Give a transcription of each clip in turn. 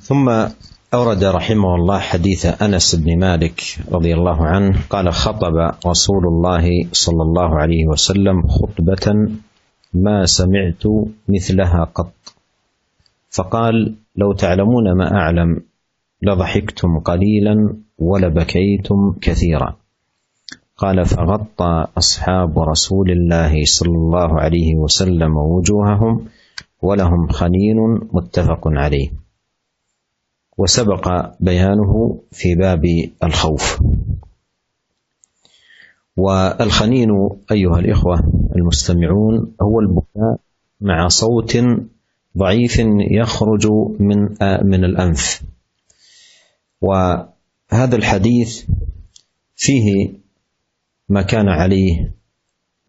ثم أورد رحمه الله حديث أنس بن مالك رضي الله عنه قال: خطب رسول الله صلى الله عليه وسلم خطبة ما سمعت مثلها قط، فقال: لو تعلمون ما أعلم لضحكتم قليلا ولبكيتم كثيرا. قال: فغطى أصحاب رسول الله صلى الله عليه وسلم وجوههم ولهم خنين، متفق عليه. وسبق بيانه في باب الخوف. والخنين أيها الإخوة المستمعون هو البكاء مع صوت ضعيف يخرج من الأنف. وهذا الحديث فيه ما كان عليه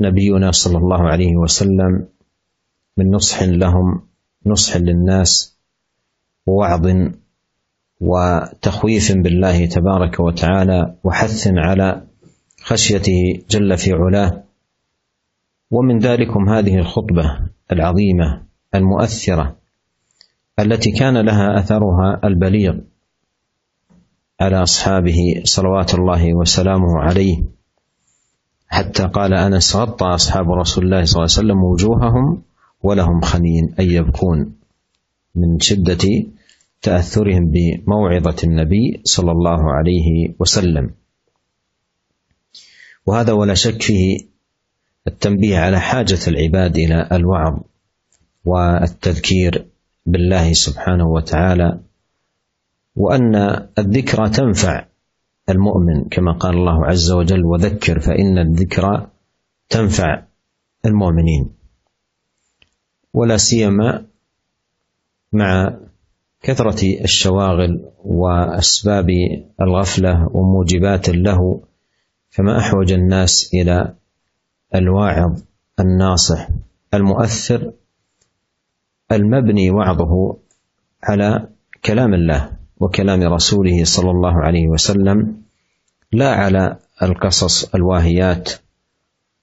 نبينا صلى الله عليه وسلم من نصح لهم، نصح للناس، ووعظ وتخويف بالله تبارك وتعالى، وحث على خشيته جل في علاه. ومن ذلكم هذه الخطبة العظيمة المؤثرة التي كان لها أثرها البليغ على أصحابه صلوات الله وسلامه عليه، حتى قال أنس: غطى أصحاب رسول الله صلى الله عليه وسلم وجوههم ولهم خنين، أي يبكون من شدة تأثرهم بموعظة النبي صلى الله عليه وسلم. وهذا ولا شك فيه التنبيه على حاجة العباد إلى الوعظ والتذكير بالله سبحانه وتعالى، وأن الذكرى تنفع المؤمن كما قال الله عز وجل: وذكر فإن الذكرى تنفع المؤمنين. ولا سيما مع كثرة الشواغل وأسباب الغفلة وموجبات له، فما أحوج الناس إلى الواعظ الناصح المؤثر المبني وعظه على كلام الله وكلام رسوله صلى الله عليه وسلم، لا على القصص الواهيات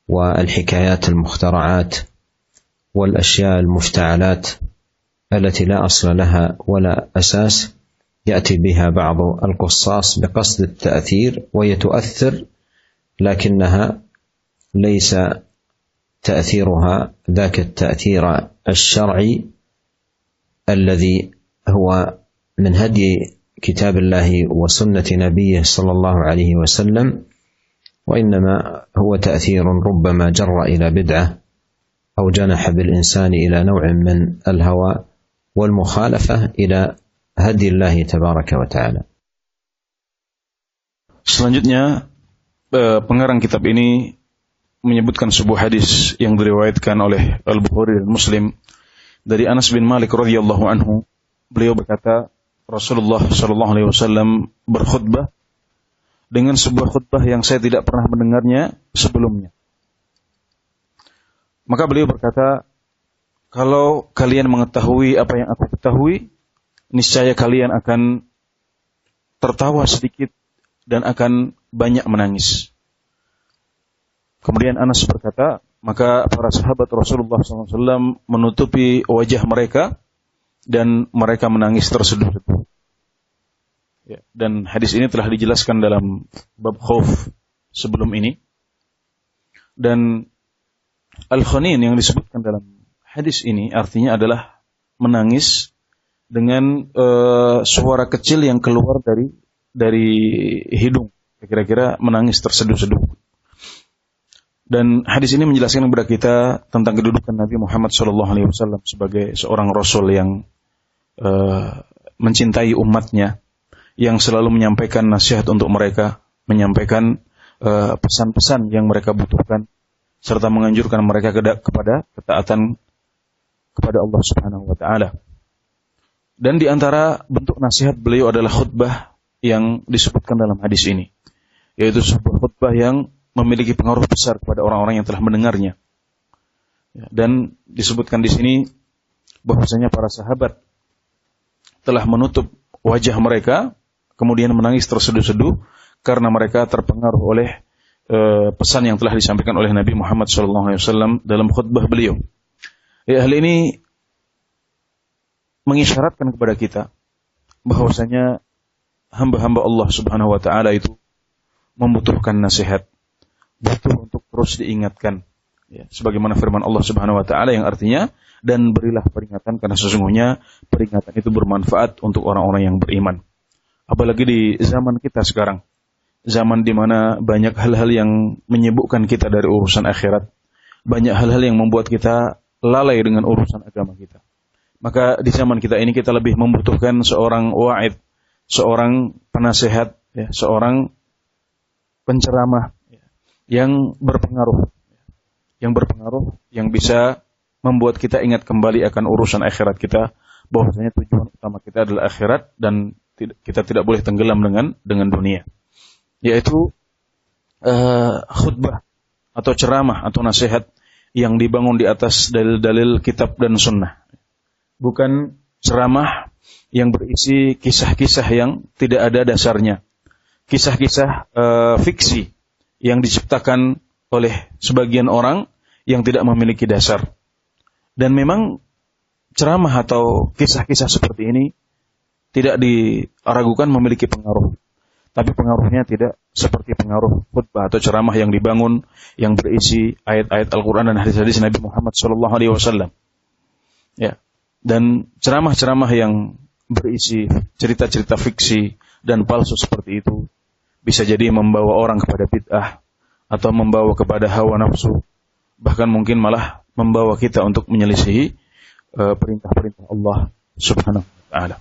والحكايات المخترعات والأشياء المفتعلات التي لا أصل لها ولا أساس يأتي بها بعض القصاص بقصد التأثير، وهي تؤثر لكنها ليس تأثيرها ذاك التأثير الشرعي الذي هو من هدي كتاب الله وسنة نبيه صلى الله عليه وسلم، وإنما هو تأثير ربما جر إلى بدعة أو جنح بالإنسان إلى نوع من الهوى والمخالفة إلى هدي الله تبارك وتعالى. Selanjutnya pengarang kitab ini menyebutkan sebuah hadis yang diriwayatkan oleh Al-Bukhari dan Muslim dari Anas bin Malik radhiyallahu anhu. Beliau berkata, Rasulullah sallallahu alaihi wasallam berkhutbah dengan sebuah khutbah yang saya tidak pernah mendengarnya sebelumnya. Maka beliau berkata, kalau kalian mengetahui apa yang aku ketahui, niscaya kalian akan tertawa sedikit dan akan banyak menangis. Kemudian Anas berkata, maka para sahabat Rasulullah SAW menutupi wajah mereka dan mereka menangis terseduh-seduh. Ya, dan hadis ini telah dijelaskan dalam bab khauf sebelum ini. Dan al-khanin yang disebutkan dalam hadis ini artinya adalah menangis dengan suara kecil yang keluar dari hidung, kira-kira menangis terseduh-seduh. Dan hadis ini menjelaskan kepada kita tentang kedudukan Nabi Muhammad SAW sebagai seorang Rasul yang mencintai umatnya, yang selalu menyampaikan nasihat untuk mereka, menyampaikan pesan-pesan yang mereka butuhkan, serta menganjurkan mereka kepada ketaatan kepada Allah Subhanahu wa taala. Dan di antara bentuk nasihat beliau adalah khutbah yang disebutkan dalam hadis ini, yaitu sebuah khutbah yang memiliki pengaruh besar kepada orang-orang yang telah mendengarnya. Dan disebutkan di sini bahwasanya para sahabat telah menutup wajah mereka, kemudian menangis terseduh-seduh karena mereka terpengaruh oleh pesan yang telah disampaikan oleh Nabi Muhammad SAW dalam khutbah beliau. Hal ini mengisyaratkan kepada kita bahwasanya hamba-hamba Allah Subhanahu wa taala itu membutuhkan nasihat, butuh untuk terus diingatkan. Ya, sebagaimana firman Allah Subhanahu wa taala yang artinya, dan berilah peringatan karena sesungguhnya peringatan itu bermanfaat untuk orang-orang yang beriman. Apalagi di zaman kita sekarang, zaman di mana banyak hal-hal yang menyibukkan kita dari urusan akhirat, banyak hal-hal yang membuat kita lalai dengan urusan agama kita. Maka di zaman kita ini kita lebih membutuhkan seorang wa'id, seorang penasehat, ya, seorang penceramah yang berpengaruh, yang bisa membuat kita ingat kembali akan urusan akhirat kita, bahwasanya tujuan utama kita adalah akhirat dan kita tidak boleh tenggelam dengan dunia. Yaitu khutbah atau ceramah atau nasihat yang dibangun di atas dalil-dalil kitab dan sunnah. Bukan ceramah yang berisi kisah-kisah yang tidak ada dasarnya. Kisah-kisah fiksi yang diciptakan oleh sebagian orang yang tidak memiliki dasar. Dan memang ceramah atau kisah-kisah seperti ini tidak diragukan memiliki pengaruh. Tapi pengaruhnya tidak seperti pengaruh khutbah atau ceramah yang dibangun, yang berisi ayat-ayat Al-Quran dan hadis-hadis Nabi Muhammad SAW. Ya. Dan ceramah-ceramah yang berisi cerita-cerita fiksi dan palsu seperti itu bisa jadi membawa orang kepada bid'ah atau membawa kepada hawa nafsu, bahkan mungkin malah membawa kita untuk menyelisihi perintah-perintah Allah Subhanahu wa taala.